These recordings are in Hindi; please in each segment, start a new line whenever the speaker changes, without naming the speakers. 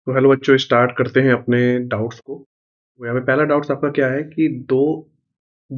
तो हेलो बच्चों, स्टार्ट करते हैं अपने डाउट्स को। तो यहाँ पे पहला डाउट्स आपका क्या है कि दो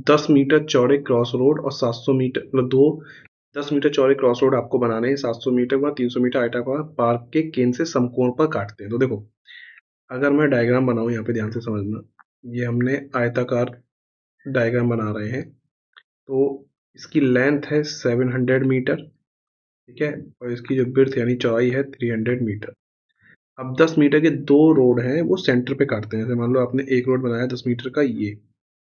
10 मीटर चौड़े क्रॉस रोड और 700 मीटर मतलब दो 10 मीटर चौड़े क्रॉस रोड आपको बनाने हैं। 700 मीटर व 300 मीटर आयताकार पार्क के केंद्र से समकोण पर काटते हैं। तो देखो, अगर मैं डायग्राम बनाऊं, यहाँ पे ध्यान से समझना। ये हमने आयताकार डायग्राम बना रहे हैं। तो इसकी लेंथ है 700 मीटर, ठीक है, और इसकी जो विड्थ यानी चौड़ाई है 300 मीटर। अब 10 मीटर के दो रोड हैं, वो सेंटर पे काटते हैं। जैसे मान लो आपने एक रोड बनाया 10 मीटर का, ये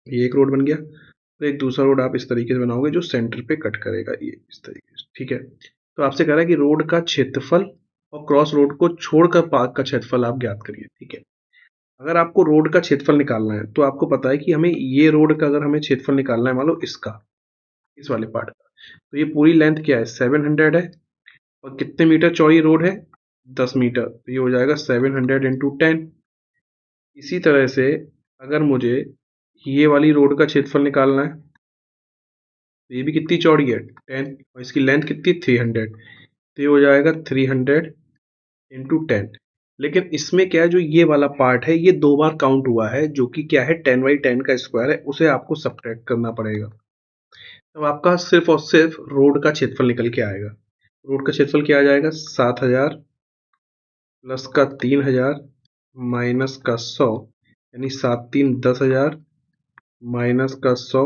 एक रोड बन गया। तो एक दूसरा रोड आप इस तरीके से बनाओगे जो सेंटर पे कट करेगा, ये इस तरीके से, ठीक है। तो आपसे कह रहा है कि रोड का क्षेत्रफल और क्रॉस रोड को छोड़कर पार्क का क्षेत्रफल आप ज्ञात करिए, ठीक है। अगर आपको रोड का क्षेत्रफल निकालना है तो आपको पता है कि हमें ये रोड का अगर हमें क्षेत्रफल निकालना है, मान लो इसका, इस वाले पार्ट का, तो ये पूरी लेंथ क्या है, 700 है। और कितने मीटर चौड़ी रोड है, 10 मीटर। तो ये हो जाएगा 700 × 10। इसी तरह से अगर मुझे ये वाली रोड का क्षेत्रफल निकालना है, तो ये भी कितनी चौड़ी है, 10, और इसकी लेंथ कितनी, 300। तो ये हो जाएगा 300 × 10। लेकिन इसमें क्या है, जो ये वाला पार्ट है ये दो बार काउंट हुआ है, जो कि क्या है, 10/10 का स्क्वायर है, उसे आपको सब्ट्रैक्ट करना पड़ेगा। तब आपका सिर्फ और सिर्फ रोड का क्षेत्रफल निकल के आएगा। रोड का क्षेत्रफल क्या आ जाएगा, 7000 प्लस का 3000 माइनस का 100, यानी 7×3 = 10,000 माइनस का 100।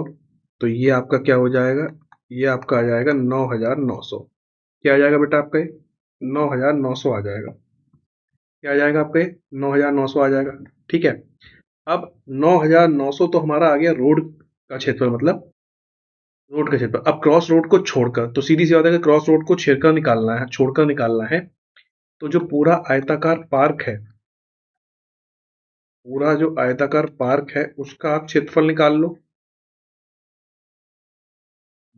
तो ये आपका क्या हो जाएगा, ये आपका आ जाएगा 9,900। क्या आ जाएगा बेटा आपका, 9,900 आ जाएगा। क्या आ जाएगा आपका, 9,900 आ जाएगा, ठीक है। अब 9,900 तो हमारा आ गया रोड का क्षेत्रफल, मतलब रोड का क्षेत्रफल। अब क्रॉस रोड को छोड़कर, तो सीधी सी बात है कि क्रॉस रोड को छेड़कर निकालना है, छोड़कर निकालना है। तो जो पूरा आयताकार पार्क है, पूरा जो आयताकार पार्क है उसका आप क्षेत्रफल निकाल लो,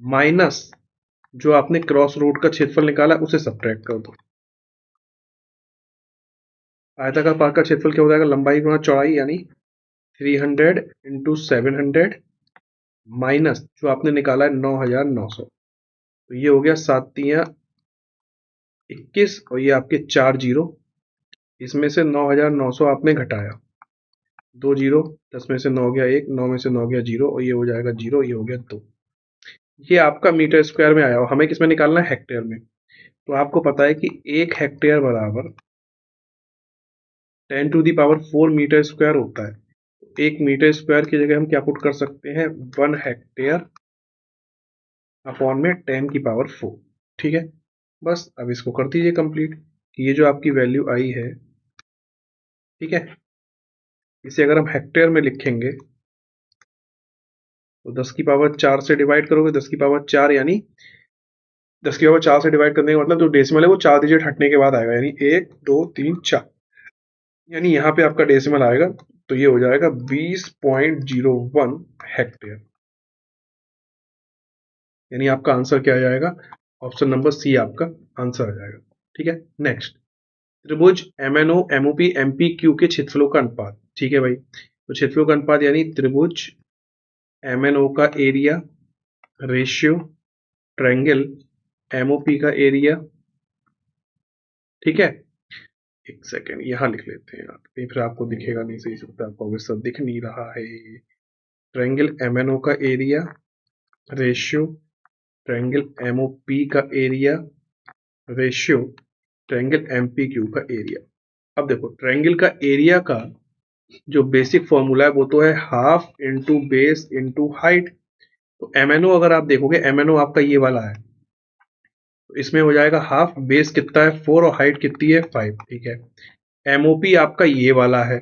माइनस जो आपने क्रॉस रोड का क्षेत्रफल निकाला उसे सब्ट्रैक्ट कर दो। आयताकार पार्क का क्षेत्रफल क्या हो जाएगा, लंबाई गुणा चौड़ाई, यानी 300 × 700 माइनस जो आपने निकाला है 9,900। तो ये हो गया 7×3 = 21, और ये आपके 4 जीरो। इसमें से 9,900 आपने घटाया, 2 जीरो, 10 में से 9 गया 1, 9 में से 9 गया 0, और ये हो जाएगा 0, ये हो गया 2। ये आपका मीटर स्क्वायर में आया, और हमें किसमें निकालना है, हेक्टेयर में। तो आपको पता है कि 1 हेक्टेयर बराबर 10⁴ मीटर स्क्वायर होता है। तो 1 मीटर स्क्वायर की जगह हम क्या पुट कर सकते हैं, 1 हेक्टेयर अपॉन में 10⁴, ठीक है। बस अब इसको कर दीजिए कंप्लीट। ये जो आपकी वैल्यू आई है, ठीक है, इसे अगर हम हेक्टेयर में लिखेंगे तो 10⁴ से डिवाइड करोगे, 10⁴ यानी 10⁴ से डिवाइड करने का मतलब जो डेसिमल है वो 4 डिजिट हटने के बाद आएगा, यानी 1 2 3 4, यानी यहाँ पे आपका डेसिमल आएगा। तो ये हो जाएगा 20.01 हेक्टेयर। यानी आपका आंसर क्या आ जाएगा, ऑप्शन नंबर सी आपका आंसर आ जाएगा, ठीक है। नेक्स्ट, त्रिभुज MNO MOP MPQ के क्षेत्रफलों का अनुपात, ठीक है भाई। तो क्षेत्रफलों का अनुपात यानी त्रिभुज MNO का एरिया रेशियो ट्रायंगल MOP का एरिया, ठीक है। एक सेकेंड यहाँ लिख लेते हैं यार, कहीं फिर आपको दिखेगा नहीं, सही सकता आपको सब दिख नहीं रहा है। ट्रायंगल MNO का एरिया रेशियो ट्रायंगल MOP का एरिया रेशियो ट्रायंगल MPQ का एरिया। अब देखो, ट्रायंगल का एरिया का जो बेसिक फॉर्मूला है वो तो है half into base into height. तो MNO अगर आप देखोगे, MNO आपका ये वाला है, तो इसमें हो जाएगा हाफ, बेस कितना है 4 और हाइट कितनी है 5, ठीक है। MOP आपका ये वाला है,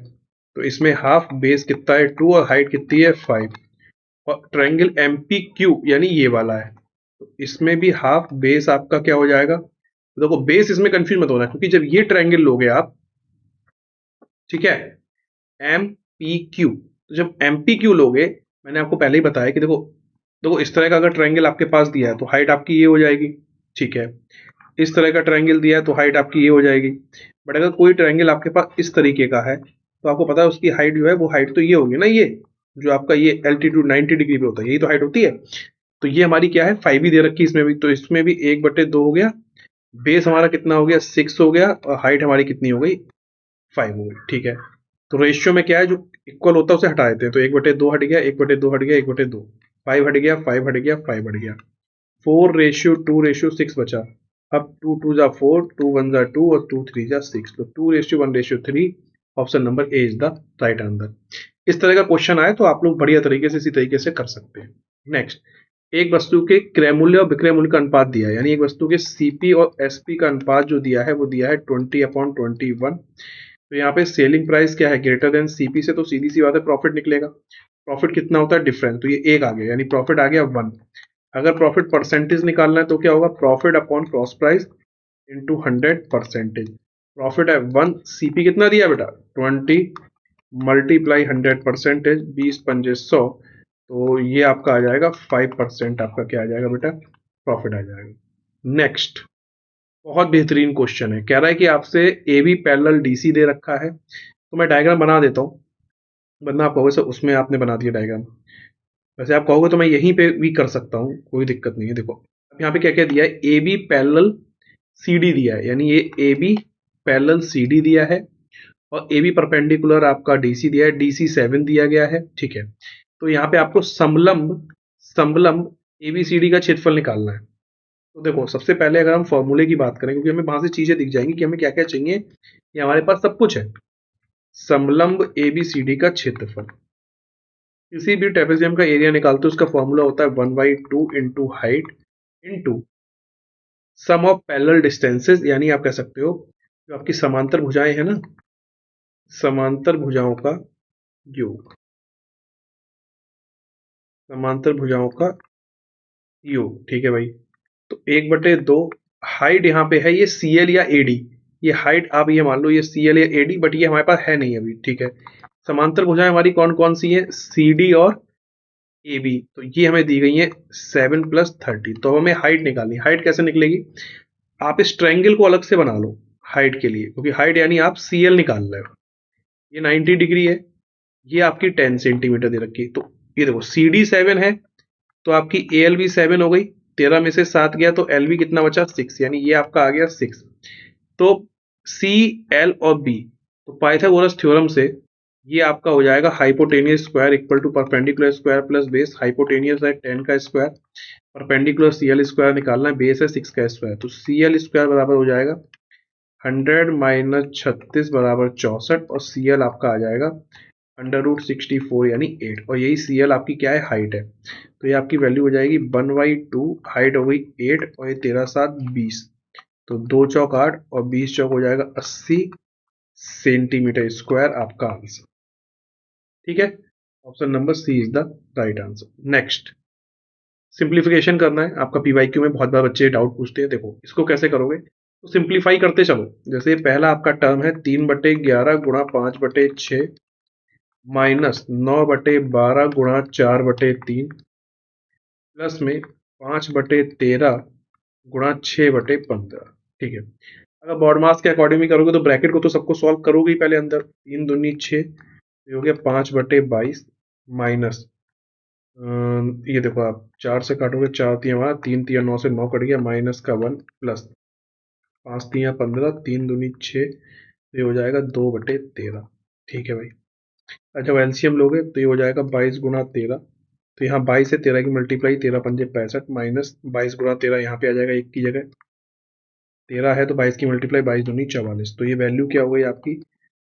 तो इसमें हाफ, बेस कितना है 2 और हाइट कितनी है 5। और ट्रायंगल MPQ यानी ये वाला है, तो इसमें भी हाफ, बेस आपका क्या हो जाएगा, देखो बेस इसमें कंफ्यूज मत होना, क्योंकि जब ये ट्रायंगल लोगे आप, ठीक है, MPQ, तो जब MPQ लोगे, मैंने आपको पहले ही बताया कि देखो देखो इस तरह का अगर ट्रायंगल आपके पास दिया है तो हाइट आपकी ये हो जाएगी, ठीक है। इस तरह का ट्रायंगल दिया है तो हाइट आपकी ये हो जाएगी। बट अगर कोई ट्रायंगल आपके पास इस तरीके का है तो आपको पता है उसकी हाइट जो है वो हाइट तो ये होगी ना, ये जो आपका ये एल्टीट्यूड 90 डिग्री पे होता है, यही तो हाइट होती है। तो ये हमारी क्या है 5 ही दे रखी है इसमें भी, तो इसमें भी 1/2 हो गया। बेस हमारा कितना हो गया 6 हो गया, और हाइट हमारी कितनी हो गई 5 हो गई, ठीक है। तो रेशियो में क्या है, जो इक्वल होता है उसे हटा देते हैं, तो 1/2 हट गया, 1/2 हट गया, 1/2, 5 हट गया, 5 हट गया, 5 हट गया, 4:2:6 बचा। अब 2 2 जा 4, 2 1 जा 2 और 2 3 जा 6, तो 2:1:3। Option number A is the right answer. इस तरह का क्वेश्चन आए तो आप लोग बढ़िया तरीके से इसी तरीके से कर सकते हैं। नेक्स्ट, एक वस्तु के क्रय मूल्य और विक्रय मूल्य का अनुपात दिया है, यानी एक वस्तु के सीपी और एसपी का अनुपात जो दिया है वो दिया है 20/21। तो यहाँ पे सेलिंग प्राइस क्या है, ग्रेटर देन सीपी से, तो सीधी सी बात है प्रॉफिट निकलेगा। प्रॉफिट कितना होता है, डिफरेंस, तो ये एक आ गया, यानी प्रॉफिट आ गया 1। अगर प्रॉफिट परसेंटेज निकालना है तो क्या होगा, profit upon cross price into 100%। Profit है 1, सीपी कितना दिया बेटा 20, मल्टीप्लाई 100%, 20 पंजे 100, तो ये आपका आ जाएगा 5%, आपका क्या आ जाएगा बेटा, प्रॉफिट आ जाएगा। नेक्स्ट, बहुत बेहतरीन क्वेश्चन है, कह रहा है कि आपसे ए बी पैरेलल डीसी दे रखा है, तो मैं डायग्राम बना देता हूँ, वरना आप कहोगे सर उसमें आपने बना दिया डायग्राम। वैसे आप कहोगे तो मैं यहीं पे भी कर सकता हूँ, कोई दिक्कत नहीं है। देखो अब यहाँ पे क्या क्या दिया है, A B parallel C D दिया है, यानी ये A B parallel C D दिया है, और ए बी परपेंडिकुलर आपका डीसी दिया है, डीसी 7 दिया गया है, ठीक है। तो यहाँ पे आपको समलंब समलंब एबीसीडी का क्षेत्रफल निकालना है। तो देखो सबसे पहले अगर हम फॉर्मूले की बात करें, क्योंकि हमें वहां से चीजें दिख जाएंगी कि हमें क्या क्या चाहिए, ये हमारे पास सब कुछ है। समलंब एबीसीडी का क्षेत्रफल, किसी भी ट्रेपेजियम का एरिया निकालते हो उसका फॉर्मूला होता है 1/2 into height into sum of parallel distances, यानी आप कह सकते हो जो आपकी समांतर भुजाएं हैं ना, समांतर भुजाओं का योग, समांतर भुजाओं का योग, ठीक है भाई। तो 1/2, हाइट यहाँ पे है ये सीएल या एडी, ये हाइट आप ये मान लो ये सीएल या एडी, बट ये हमारे पास है नहीं अभी, ठीक है। समांतर भुजाएं हमारी कौन कौन सी है, सी डी और ए बी, तो ये हमें दी गई है 7 + 30। तो हमें हाइट निकालनी, हाइट कैसे निकलेगी, आप इस ट्रायंगल को अलग से बना लो हाइट के लिए, क्योंकि हाइट यानी आप सीएल निकाल रहे हो, ये 90 डिग्री है, ये आपकी 10 सेंटीमीटर दे रखी है। तो ये देखो सी डी 7 है, तो आपकी ए एल भी 7 हो गई, 13 में से 7 गया तो एल बी कितना बचा 6, यानी ये आपका आ गया 6। तो सी एल और बी, तो पाइथागोरस थ्योरम से ये आपका हो जाएगा hypotenuse square equal to perpendicular square plus base, hypotenuse है 10 का square, perpendicular C L square निकालना है, बेस है 6 का स्क्वायर, तो सी एल स्क्वायर बराबर हो जाएगा 100 - 36 बराबर 64, और सी एल आपका आ जाएगा √64 यानी 8, और यही सी एल आपकी क्या है, हाइट है। तो ये आपकी वैल्यू हो जाएगी 1/2, हाइट हो गई 8, और ये 13 7 20, तो 2 चौक 8 और 20 चौक हो जाएगा 80 सेंटीमीटर स्क्वायर आपका आंसर, ठीक है। Option number C is the right answer. Next, simplification करना है आपका, पीवाईक्यू में बहुत बार बच्चे डाउट पूछते हैं, देखो इसको कैसे करोगे, तो सिंप्लीफाई करते चलो। जैसे पहला आपका टर्म है 3/11 गुणा 5/6 माइनस 9/12 गुणा 4/3 प्लस में 5/13 गुणा 6/15, ठीक है। अगर बॉड मास के अकॉर्डिंग भी करोगे तो ब्रैकेट को तो सबको सॉल्व करोगे ही पहले अंदर, 3 दूनी 6, ये हो गया 5/22 माइनस, ये देखो आप 4 से काटोगे, 4 तिया हमारा 3 तिया 9 से 9 कट गया, माइनस का 1 प्लस 5 तिया 15, 3 दूनी 6, तो ये हो जाएगा 2/13, ठीक है भाई। अच्छा जब एलसीएम लोगे तो ये हो जाएगा 22 गुणा 13, तो यहाँ 22 से 13 की मल्टीप्लाई, 13 पंजे 65 माइनस 22 गुणा 13 यहाँ पे आ जाएगा 1 की जगह, 13 है तो 22 की मल्टीप्लाई, 22 दूनी 44, तो ये वैल्यू क्या हो गई आपकी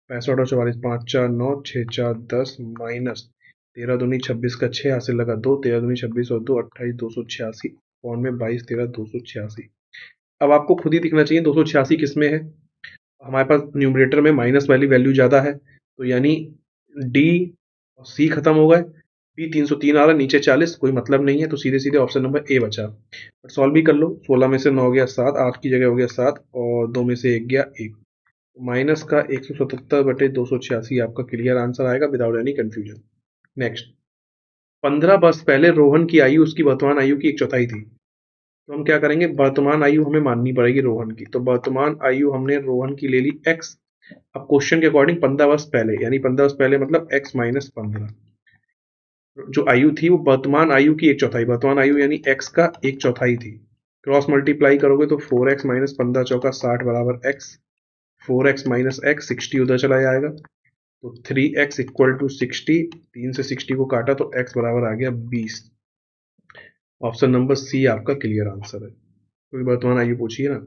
65 और 44, 5 4 9, 6 4 10 माइनस 13 दूनी 26 का 6 हासिल लगा 2, 13 दूनी 26 और 2 28, 286 पौन में 22 13 286। अब आपको खुद ही दिखना चाहिए 286 किस में है, हमारे पास न्यूमरेटर में माइनस वाली वैल्यू ज़्यादा है, तो यानी डी और सी खत्म हो गए, बी 303 आ रहा है, नीचे 40, कोई मतलब नहीं है, तो सीधे सीधे ऑप्शन नंबर ए बचा। बट सॉल्व भी कर लो, 16 में से 9 गया 7, 8 की जगह हो गया 7, और 2 में से 1 गया 1, माइनस का 177/286 आपका क्लियर आंसर आएगा विदाउट एनी कंफ्यूजन। नेक्स्ट, 15 वर्ष पहले रोहन की आयु उसकी वर्तमान आयु की 1/4 थी, तो हम क्या करेंगे, वर्तमान आयु हमें माननी पड़ेगी रोहन की, तो वर्तमान आयु हमने रोहन की ले ली x। अब क्वेश्चन के अकॉर्डिंग 15 वर्ष पहले, यानी 15 वर्ष पहले मतलब x - 15, जो आयु थी वो वर्तमान आयु की 1/4, वर्तमान आयु यानी x का 1/4 थी। क्रॉस मल्टीप्लाई करोगे तो 4x - 15 चौका 60 बराबर x, 4x माइनस एक्स, 60 उधर चला जाएगा, तो 3x इक्वल टू 60, 3 से 60 को काटा तो x बराबर आ गया 20। ऑप्शन नंबर सी आपका क्लियर आंसर है। कोई वर्तमान आइए पूछिए ना।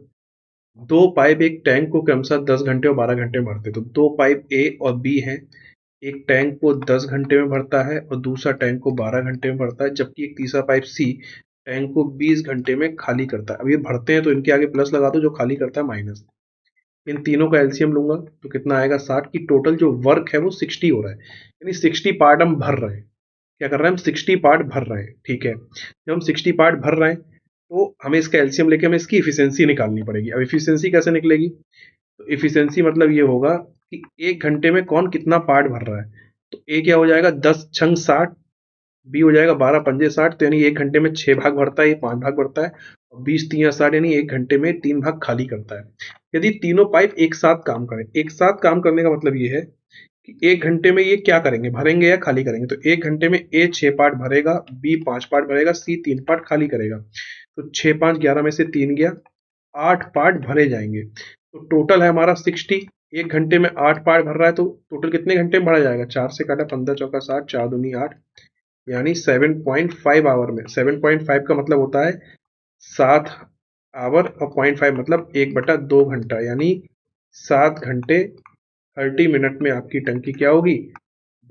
दो पाइप एक टैंक को क्रमशः 10 घंटे और 12 घंटे में भरते, तो दो पाइप ए और बी हैं। एक टैंक को 10 घंटे में भरता है और दूसरा टैंक को 12 घंटे में भरता है, जबकि एक तीसरा पाइप सी टैंक को 20 घंटे में खाली करता है। अब ये भरते हैं तो इनके आगे प्लस लगा दो, जो खाली करता है माइनस। इन तीनों का एलसीएम लूंगा तो कितना आएगा 60 की। टोटल जो वर्क है वो 60 हो रहा है, यानी 60 पार्ट हम भर रहे हैं। क्या कर रहे हैं हम 60 पार्ट भर रहे हैं, ठीक है। जब हम 60 पार्ट भर रहे हैं तो हमें इसका एलसीएम लेके हमें इसकी इफिशियंसी निकालनी पड़ेगी। अब इफिशियंसी कैसे निकलेगी, तो इफिशियंसी मतलब ये होगा कि एक घंटे में कौन कितना पार्ट भर रहा है। तो ए क्या हो जाएगा 10 छंग 60, बी हो जाएगा 12 पंजे 60, तो यानी एक घंटे में 6 भाग भरता है, ये 5 भाग भरता है, और 20 3 60 यानी एक घंटे में 3 भाग खाली करता है। यदि तीनों पाइप एक साथ काम करें, एक साथ काम करने का मतलब ये है कि एक घंटे में ये क्या करेंगे, भरेंगे या खाली करेंगे। तो एक घंटे में ए 6 पार्ट भरेगा, बी 5 पार्ट भरेगा, सी 3 पार्ट खाली करेगा। तो 6 5 11 में से 3 गया, 8 पार्ट भरे जाएंगे। तो टोटल है हमारा 60। एक घंटे में 8 पार्ट भर रहा है, तो टोटल कितने घंटे में भरा जाएगा, 4 से काटा 15 चौका 60, 4 दूनी 8, यानी 7.5 आवर में। 7.5 का मतलब होता है 7 आवर, और 0.5 मतलब 1/2 घंटा, यानी 7 घंटे 30 मिनट में आपकी टंकी क्या होगी,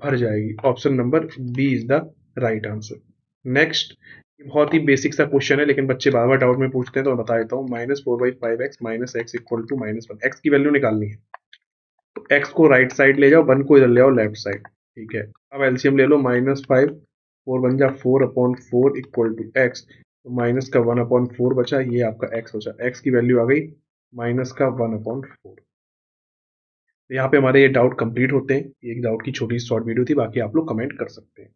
भर जाएगी। Option number B is the right answer. Next, बहुत ही बेसिक सा क्वेश्चन है लेकिन बच्चे बार बार डाउट में पूछते हैं, तो मैं बता देता हूँ। -4/5x minus x equal to -1, x की वैल्यू निकालनी है। तो एक्स को राइट साइड ले जाओ, 1 को इधर ले आओ लेफ्ट साइड, ठीक है। अब एलसीएम ले लो, -5 4 बन जा 4/4 इक्वल टू एक्स, तो माइनस का 1/4 बचा, ये आपका एक्स बचा। एक्स की वैल्यू आ गई माइनस का 1/4। तो यहाँ पे हमारे ये डाउट कंप्लीट होते हैं। ये एक डाउट की छोटी शॉर्ट वीडियो थी, बाकी आप लोग कमेंट कर सकते हैं।